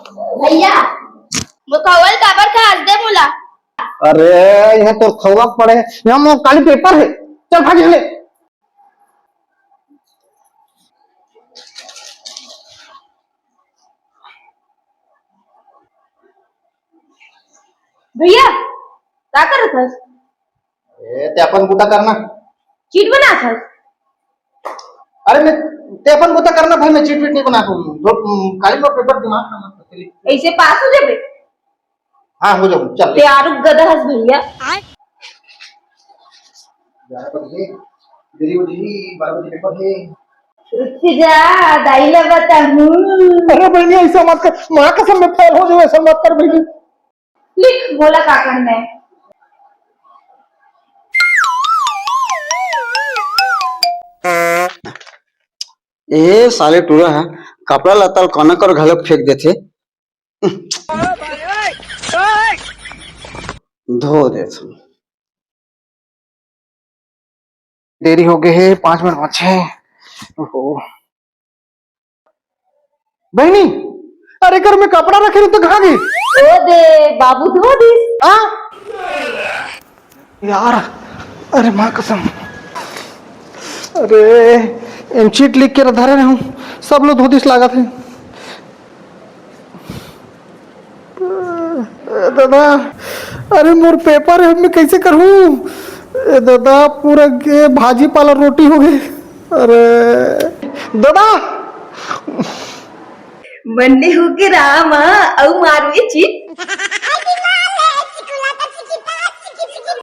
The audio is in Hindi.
भैया वो कवल काबर का हंस दे मुला। अरे यह तो खौवा पड़े, यहाँ वो काली पेपर है। चल भाग ले। भैया क्या करत हस? ते अपन बुता करना। चीट बनात हस? अरे मैं ते अपन बुता करना भाई, मैं चीट वीट नहीं बनाता हूँ। काली का पेपर दिमाग में मत कर। ऐसे पास हो जाबे? हाँ हो जाओ चल। ते आरुक गधा हस भैया। मेरी वही 12 बजे पेपर है। रुक जा दाइला बताऊं। अरे बहनी ऐसा मत कर, माँ कसम में फेल हो जाओ, ऐसा मत कर बहनी। लिख बोला का करना है। ए साले टूरा है, कपड़ा लता कनक और घलक फेंक देते, धो देते। देरी हो गई है, 5 मिनट बचे। ओहो बहनी, अरे घर में कपड़ा रखे तो कहाँ गई? ओ दे बाबू धो दी। यार अरे माँ कसम, अरे चीट लिख के धरे रहे हूँ, सब लोग धोतीस लागत है। दादा अरे मोर पेपर है, मैं कैसे करूँ? दादा पूरा भाजी पाला रोटी हो गई। अरे दादा बंदे हो के रामा औ मारवे चीट।